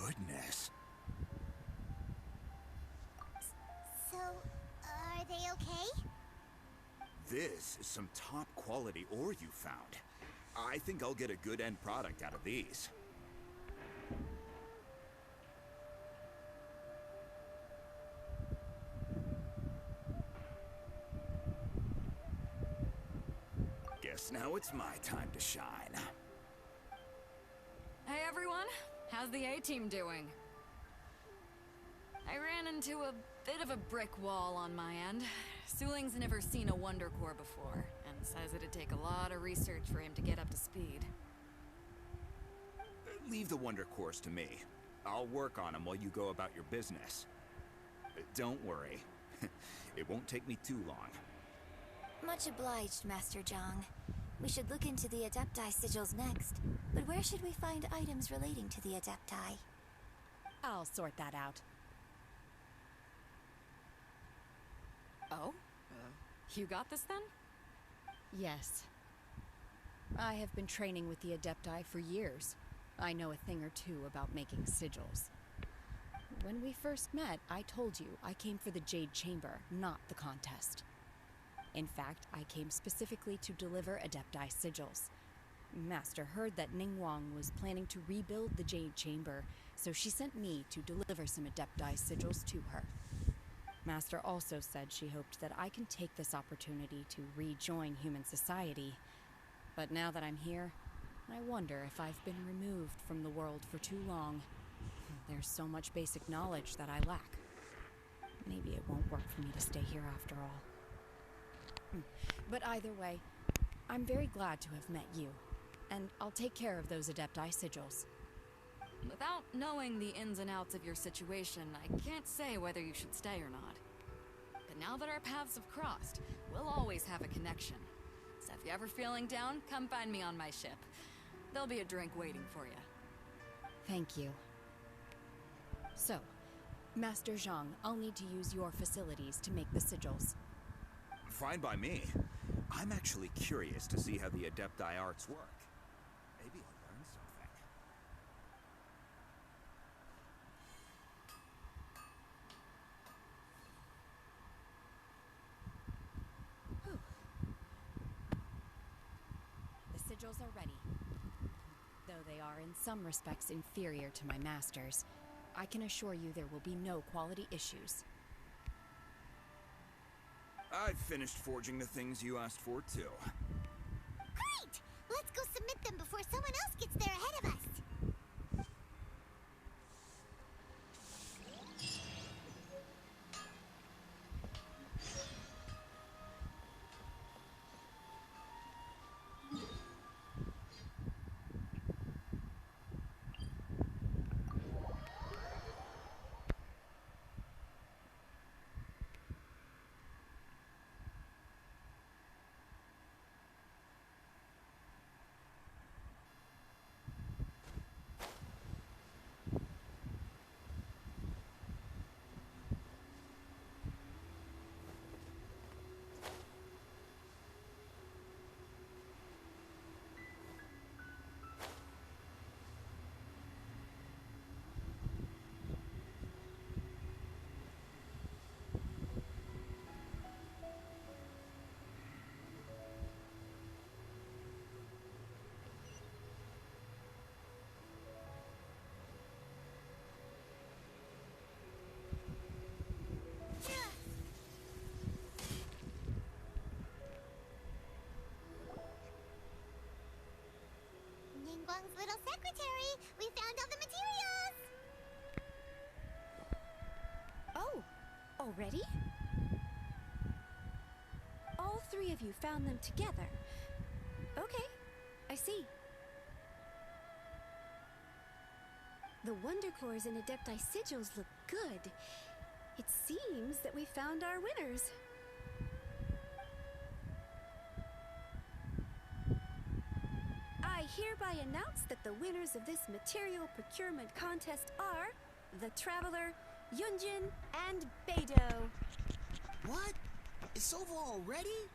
goodness. So, are they okay? This is some top quality ore you found. I think I'll get a good end product out of these. Guess now it's my time to shine. Hey everyone, how's the A-team doing? I ran into a bit of a brick wall on my end. Suling's never seen a Wonder Core before, and says it'd take a lot of research for him to get up to speed. Leave the Wonder Cores to me. I'll work on them while you go about your business. Don't worry. It won't take me too long. Much obliged, Master Zhang. We should look into the Adepti sigils next. But where should we find items relating to the Adepti? I'll sort that out. Oh? You got this then? Yes. I have been training with the Adepti for years. I know a thing or two about making sigils. When we first met, I told you I came for the Jade Chamber, not the contest. In fact, I came specifically to deliver Adepti sigils. Master heard that Ningguang was planning to rebuild the Jade Chamber, so she sent me to deliver some Adepti sigils to her. Master also said she hoped that I can take this opportunity to rejoin human society. But now that I'm here, I wonder if I've been removed from the world for too long. There's so much basic knowledge that I lack. Maybe it won't work for me to stay here after all. But either way, I'm very glad to have met you, and I'll take care of those Adepti sigils. Without knowing the ins and outs of your situation, I can't say whether you should stay or not. But now that our paths have crossed, we'll always have a connection. So if you're ever feeling down, come find me on my ship. There'll be a drink waiting for you. Thank you. So, Master Zhang, I'll need to use your facilities to make the sigils. Fine by me. I'm actually curious to see how the Adepti arts work. Maybe I'll learn something. The sigils are ready. Though they are in some respects inferior to my master's, I can assure you there will be no quality issues. I've finished forging the things you asked for, too. Great! Let's go submit them before someone else gets there ahead of us. Ningguang's little secretary! We found all the materials! Oh, already? All three of you found them together. Okay, I see. The Wonder Cores and Adepti sigils look good. It seems that we found our winners. I hereby announce that the winners of this material procurement contest are the Traveler, Yunjin, and Beidou. What? It's over already?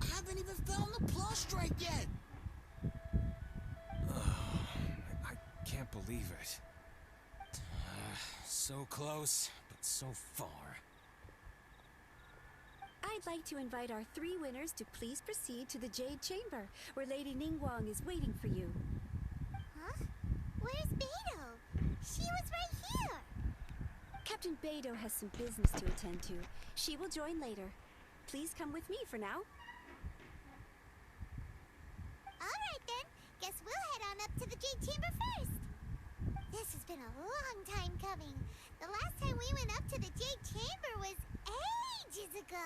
I haven't even found the plus strike yet! I can't believe it. So close, but so far. I'd like to invite our 3 winners to please proceed to the Jade Chamber, where Lady Ningguang is waiting for you. Huh? Where's Beidou? She was right here! Captain Beidou has some business to attend to. She will join later. Please come with me for now. Alright then, guess we'll head on up to the Jade Chamber first. This has been a long time coming. The last time we went up to the Jade Chamber was ages ago.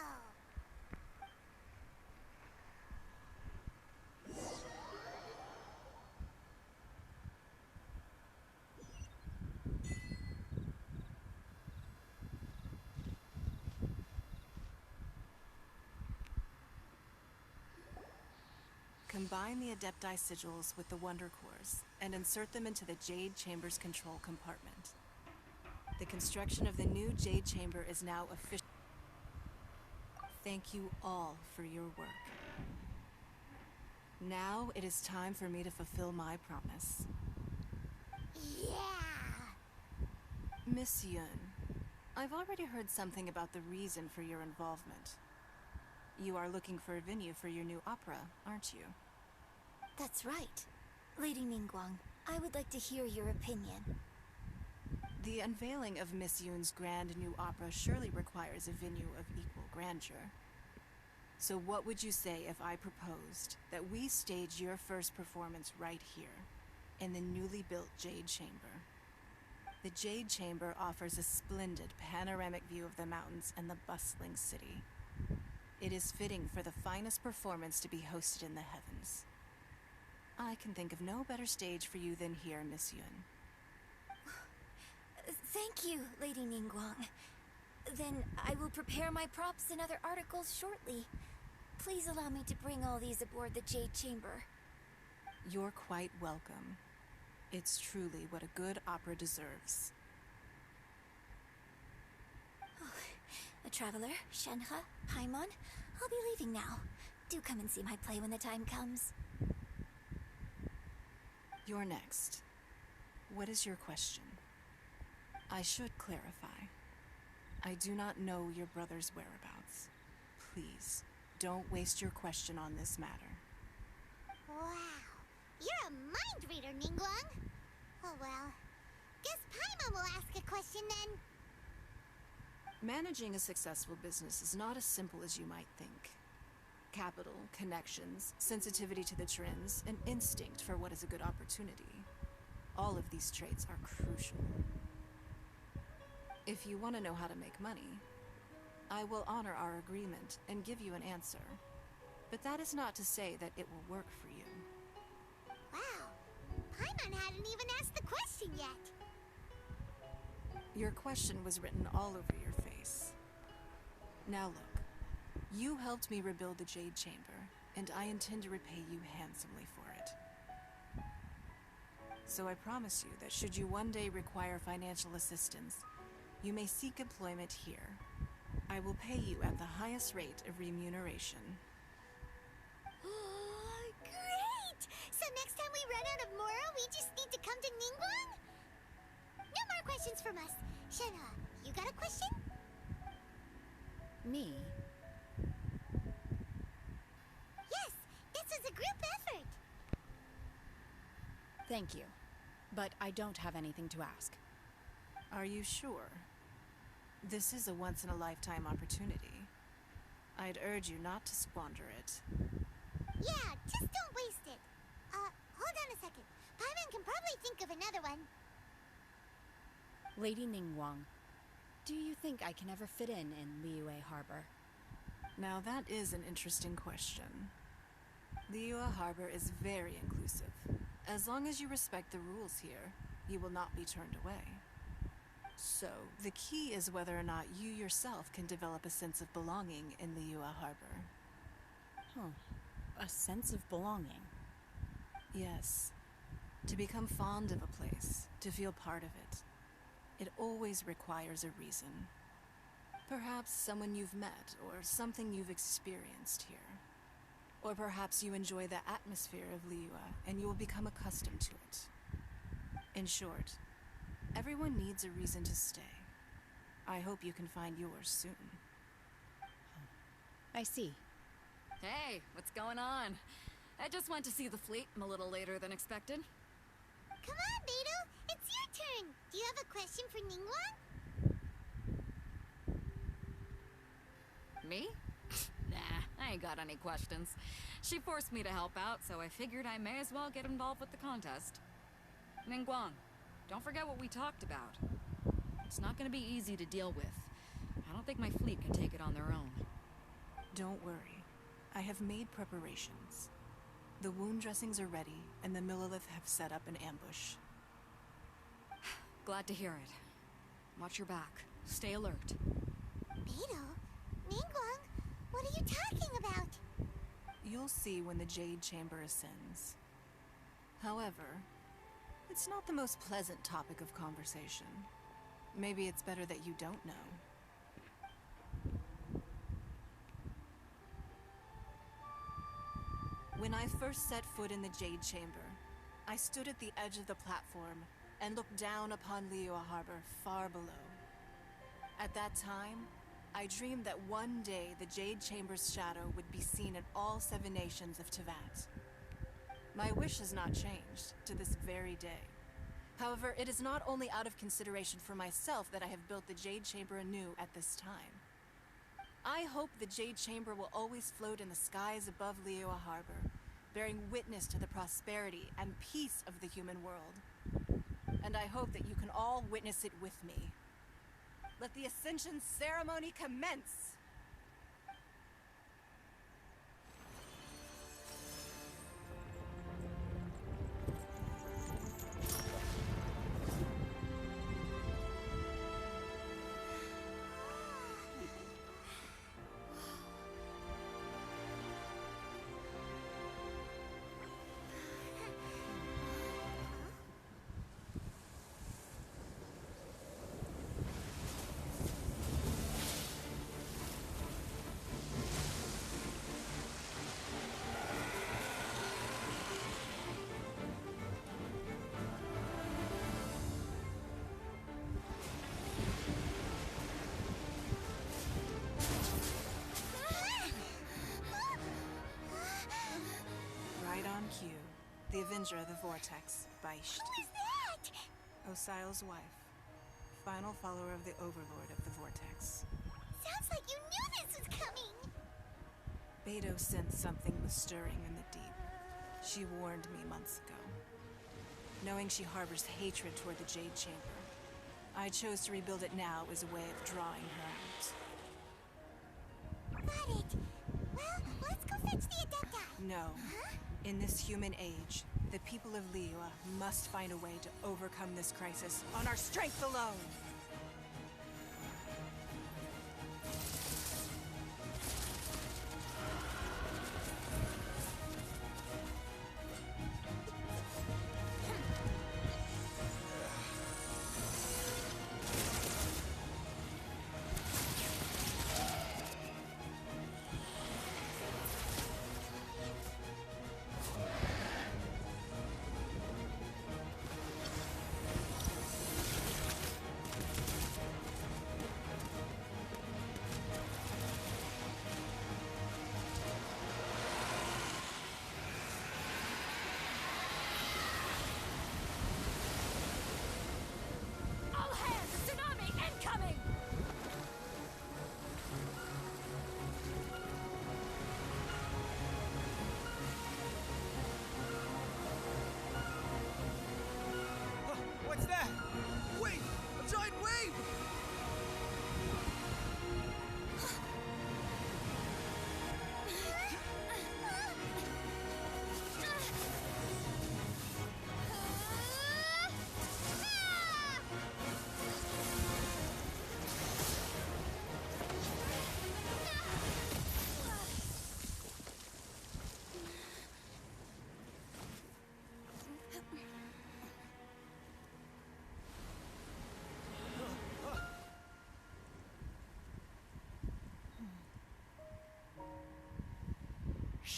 Combine the Adepti sigils with the Wonder Cores and insert them into the Jade Chamber's control compartment. The construction of the new Jade Chamber is now official. Thank you all for your work. Now it is time for me to fulfill my promise. Yeah! Miss Yun, I've already heard something about the reason for your involvement. You are looking for a venue for your new opera, aren't you? That's right. Lady Ningguang, I would like to hear your opinion. The unveiling of Miss Yun's grand new opera surely requires a venue of equal grandeur. So what would you say if I proposed that we stage your first performance right here, in the newly built Jade Chamber? The Jade Chamber offers a splendid panoramic view of the mountains and the bustling city. It is fitting for the finest performance to be hosted in the heavens. I can think of no better stage for you than here, Miss Yun. Thank you, Lady Ningguang. Then I will prepare my props and other articles shortly. Please allow me to bring all these aboard the Jade Chamber. You're quite welcome. It's truly what a good opera deserves. A traveler, Shenhe, Paimon, I'll be leaving now. Do come and see my play when the time comes. You're next. What is your question? I should clarify. I do not know your brother's whereabouts. Please, don't waste your question on this matter. Wow, you're a mind reader, Ningguang. Oh well, guess Paimon will ask a question then. Managing a successful business is not as simple as you might think. Capital, connections, sensitivity to the trends, and instinct for what is a good opportunity. All of these traits are crucial. If you want to know how to make money, I will honor our agreement and give you an answer. But that is not to say that it will work for you. Wow, Paimon hadn't even asked the question yet. Your question was written all over your face. Now look, you helped me rebuild the Jade Chamber, and I intend to repay you handsomely for it. So I promise you that should you one day require financial assistance, you may seek employment here. I will pay you at the highest rate of remuneration. Great! So next time we run out of Moro, we just need to come to Ningguang? No more questions from us. Shenhe, you got a question? Me? Yes, this was a group effort. Thank you. But I don't have anything to ask. Are you sure? This is a once-in-a-lifetime opportunity. I'd urge you not to squander it. Yeah, just don't waste it. Hold on a second. Paimon can probably think of another one. Lady Ningguang, do you think I can ever fit in Liyue Harbor? Now that is an interesting question. Liyue Harbor is very inclusive. As long as you respect the rules here, you will not be turned away. So, the key is whether or not you yourself can develop a sense of belonging in Liyue Harbor. A sense of belonging? Yes. To become fond of a place, to feel part of it. It always requires a reason. Perhaps someone you've met, or something you've experienced here. Or perhaps you enjoy the atmosphere of Liyue, and you will become accustomed to it. In short, Everyone needs a reason to stay. I hope you can find yours soon. I see. Hey, what's going on? I just went to see the fleet a little later than expected. Come on, Beidou. It's your turn. Do you have a question for Ningguang? Me? Nah, I ain't got any questions. She forced me to help out, so I figured I may as well get involved with the contest. Ningguang, don't forget what we talked about. It's not gonna be easy to deal with. I don't think my fleet can take it on their own. Don't worry. I have made preparations. The wound dressings are ready, and the Millelith have set up an ambush. Glad to hear it. Watch your back. Stay alert. Beidou? Ningguang? What are you talking about? You'll see when the Jade Chamber ascends. However, it's not the most pleasant topic of conversation. Maybe it's better that you don't know. When I first set foot in the Jade Chamber, I stood at the edge of the platform and looked down upon Liyue Harbor far below. At that time, I dreamed that one day the Jade Chamber's shadow would be seen in all 7 nations of Teyvat. My wish has not changed to this very day. However, it is not only out of consideration for myself that I have built the Jade Chamber anew at this time. I hope the Jade Chamber will always float in the skies above Liyue Harbor, bearing witness to the prosperity and peace of the human world. And I hope that you can all witness it with me. Let the Ascension ceremony commence! Right on cue. The Avenger of the Vortex, Beisht. Who is that? Osial's wife. Final follower of the Overlord of the Vortex. Sounds like you knew this was coming. Beidou sensed something was stirring in the deep. She warned me months ago. Knowing she harbors hatred toward the Jade Chamber, I chose to rebuild it now as a way of drawing her out. Got it. Well, let's go fetch the Adepti. No. In this human age, the people of Liyue must find a way to overcome this crisis on our strength alone! All hands! Tsunami incoming! What's that? Wait! A giant wave!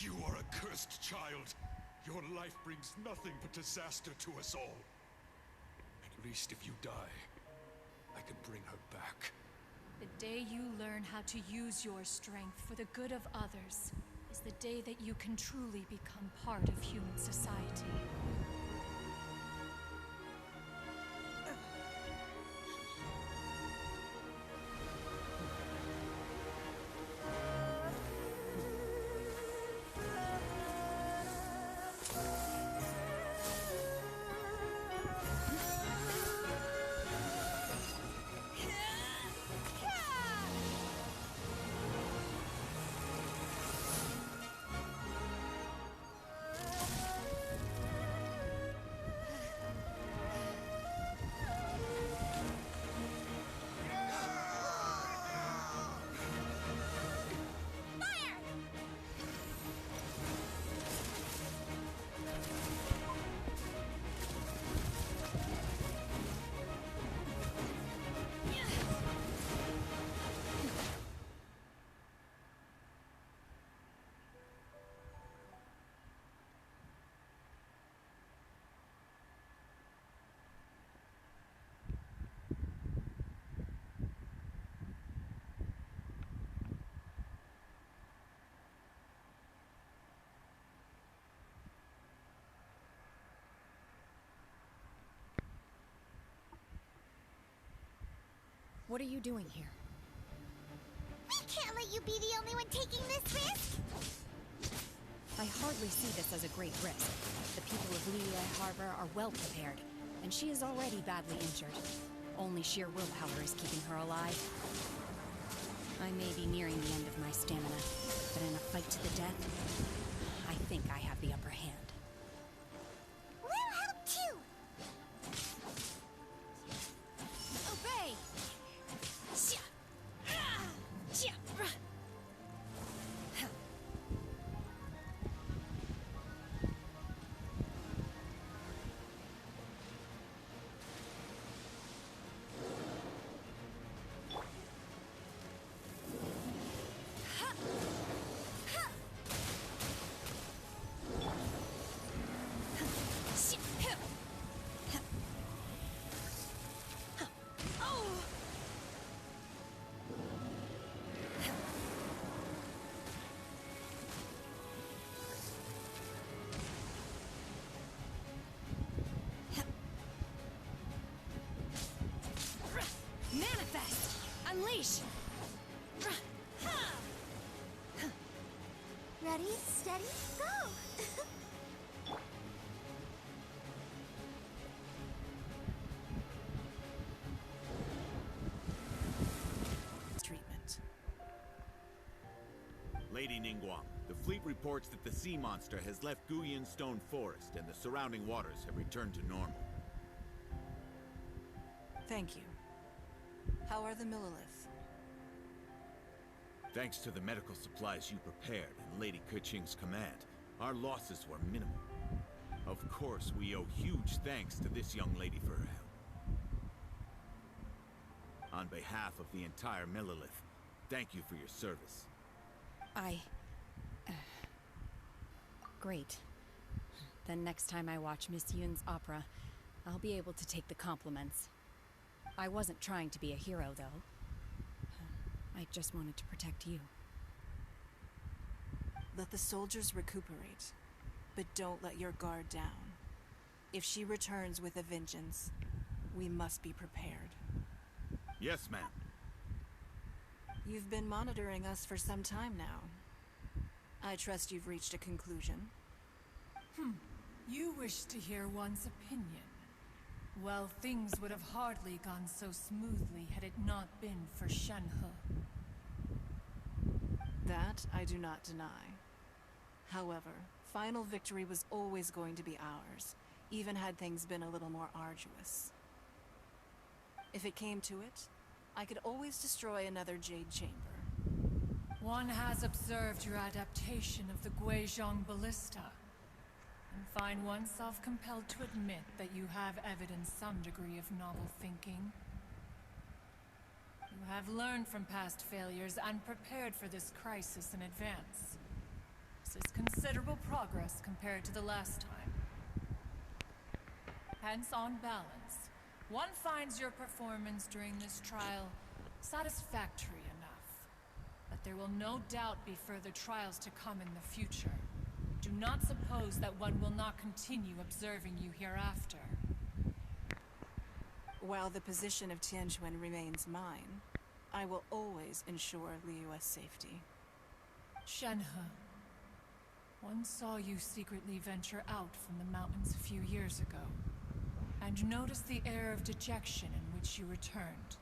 You are a cursed child. Your life brings nothing but disaster to us all. least if you die, I can bring her back. The day you learn how to use your strength for the good of others is the day that you can truly become part of human society. What are you doing here? We can't let you be the only one taking this risk! I hardly see this as a great risk. The people of Liyue Harbor are well prepared, and she is already badly injured. Only sheer willpower is keeping her alive. I may be nearing the end of my stamina, but in a fight to the death, I think I have the upper hand. We'll help too! Obey! Manifest! Unleash! Ready, steady, go! Treatment. Lady Ningguang, the fleet reports that the sea monster has left Guyan Stone Forest and the surrounding waters have returned to normal. Thank you. How are the Millilith? Thanks to the medical supplies you prepared and Lady Keqing's command, our losses were minimal. Of course, we owe huge thanks to this young lady for her help. On behalf of the entire Millilith, thank you for your service. Great. Then next time I watch Miss Yun's opera, I'll be able to take the compliments. I wasn't trying to be a hero, though. I just wanted to protect you. Let the soldiers recuperate, but don't let your guard down. If she returns with a vengeance, we must be prepared. Yes, ma'am. You've been monitoring us for some time now. I trust you've reached a conclusion. You wish to hear one's opinion. Well, things would have hardly gone so smoothly had it not been for Shenhe. That I do not deny. However, final victory was always going to be ours, even had things been a little more arduous. If it came to it, I could always destroy another Jade Chamber. One has observed your adaptation of the Guizhong Ballista, and find oneself compelled to admit that you have evidenced some degree of novel thinking. You have learned from past failures and prepared for this crisis in advance. This is considerable progress compared to the last time. Hence, on balance, one finds your performance during this trial satisfactory enough. But there will no doubt be further trials to come in the future. Do not suppose that one will not continue observing you hereafter. While the position of Tianjuan remains mine, I will always ensure Liyue's safety. Shenhe, one saw you secretly venture out from the mountains a few years ago, and noticed the air of dejection in which you returned.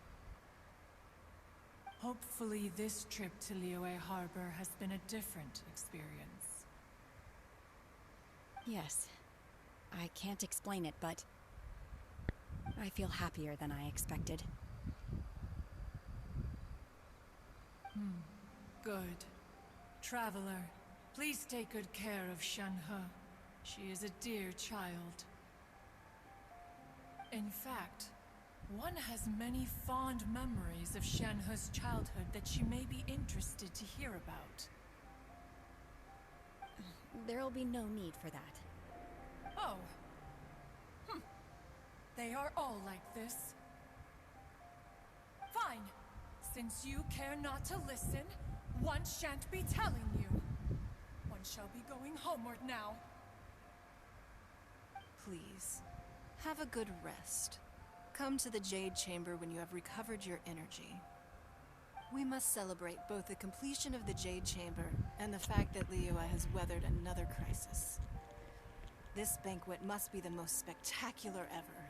Hopefully this trip to Liyue Harbor has been a different experience. Yes. I can't explain it, but I feel happier than I expected. Good. Traveler, please take good care of Shenhe. She is a dear child. In fact, one has many fond memories of Shenhe's childhood that she may be interested to hear about. There'll be no need for that. Oh. They are all like this. Fine. Since you care not to listen, one shan't be telling you. One shall be going homeward now. Please, have a good rest. Come to the Jade Chamber when you have recovered your energy. We must celebrate both the completion of the Jade Chamber and the fact that Liyue has weathered another crisis. This banquet must be the most spectacular ever.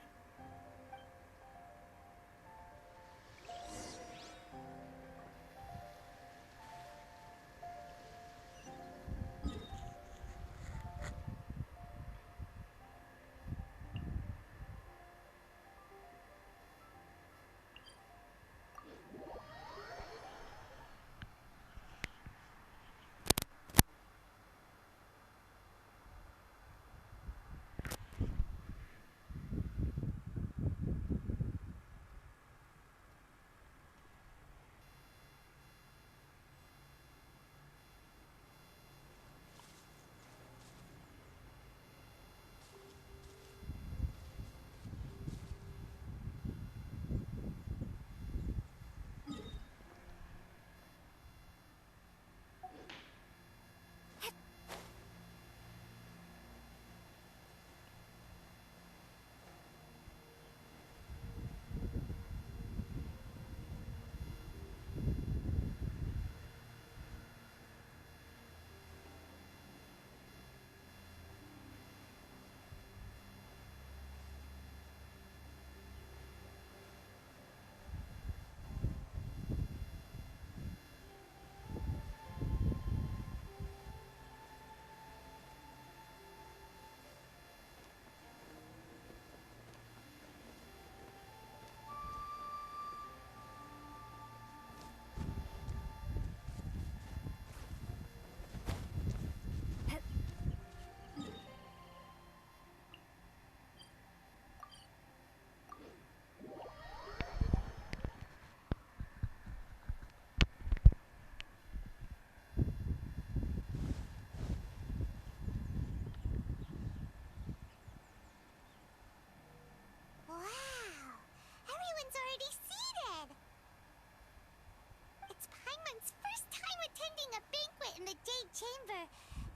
in the Jade Chamber.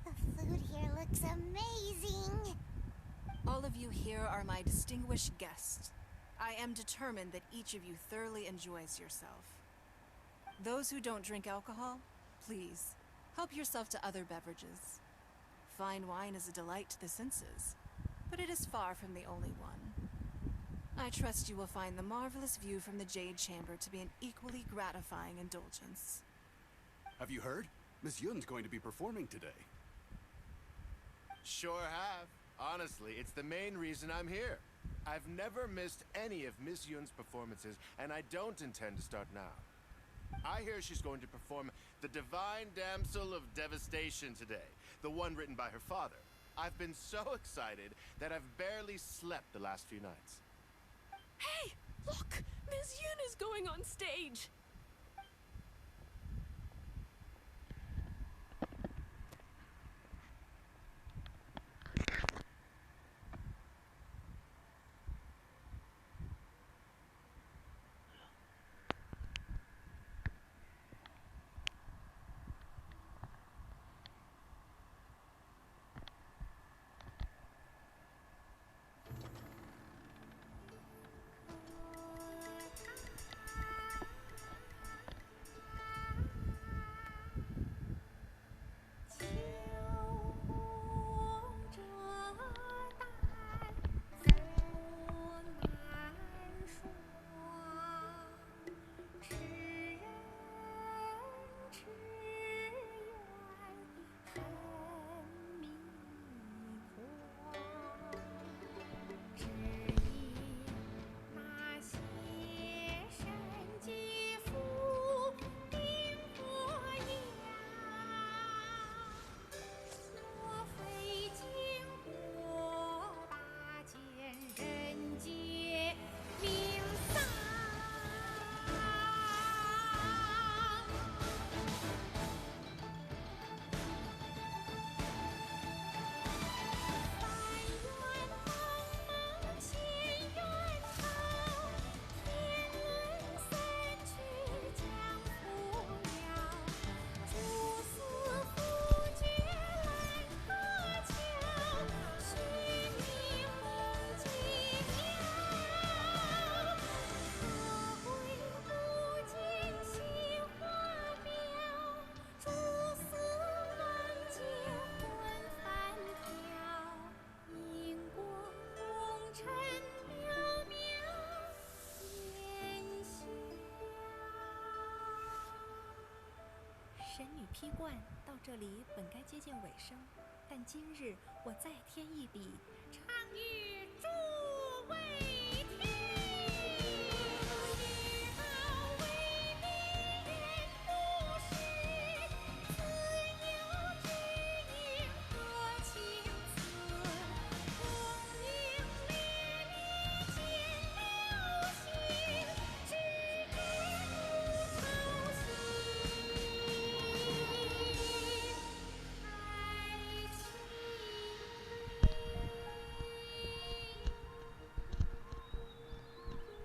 The food here looks amazing. All of you here are my distinguished guests. I am determined that each of you thoroughly enjoys yourself. Those who don't drink alcohol, please, help yourself to other beverages. Fine wine is a delight to the senses, but it is far from the only one. I trust you will find the marvelous view from the Jade Chamber to be an equally gratifying indulgence. Have you heard? Miss Yun's going to be performing today. Sure have. Honestly, it's the main reason I'm here. I've never missed any of Miss Yun's performances, and I don't intend to start now. I hear she's going to perform The Divine Damsel of Devastation today, the one written by her father. I've been so excited that I've barely slept the last few nights. Hey! Look! Miss Yun is going on stage! 以披冠到这里本该接近尾声，但今日我再添一笔，唱与诸位听。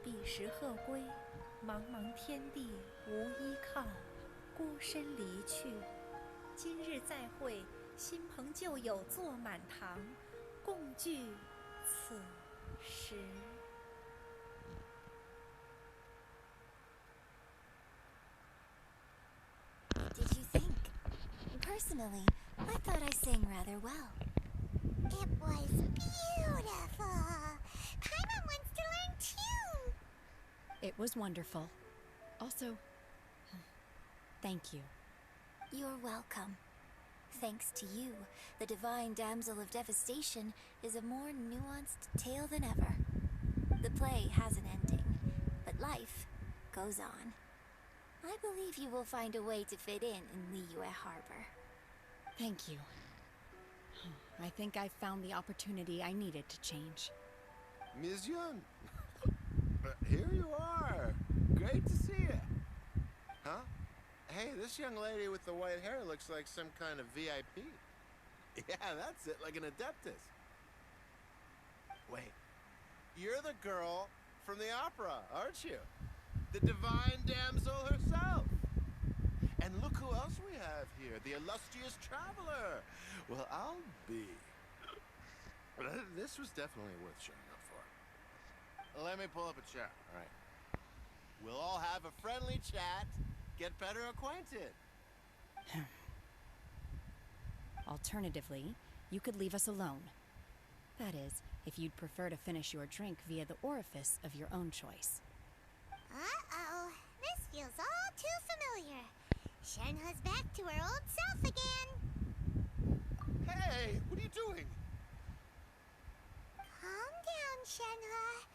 彼时鹤归，茫茫天地无依靠，孤身离去。今日再会，新朋旧友坐满堂，共聚此时。What did you think? Personally, I thought I sang rather well. It was beautiful. Paimon wants to learn too. It was wonderful. Also, thank you. You're welcome. Thanks to you, the Divine Damsel of Devastation is a more nuanced tale than ever. The play has an ending, but life goes on. I believe you will find a way to fit in Liyue Harbor. Thank you. I think I found the opportunity I needed to change. Ms. Yun, here you are. Great to see you. Huh? Hey, this young lady with the white hair looks like some kind of VIP. Yeah, that's it, like an Adeptus. Wait, you're the girl from the opera, aren't you? The Divine Damsel herself. And look who else we have here, the illustrious traveler. Well, I'll be. This was definitely worth showing up for. Let me pull up a chair, all right? We'll all have a friendly chat, get better acquainted. Alternatively, you could leave us alone. That is, if you'd prefer to finish your drink via the orifice of your own choice. Uh-oh, this feels all too familiar. Shenhe's back to her old self again. Hey, what are you doing? Calm down, Shenhe.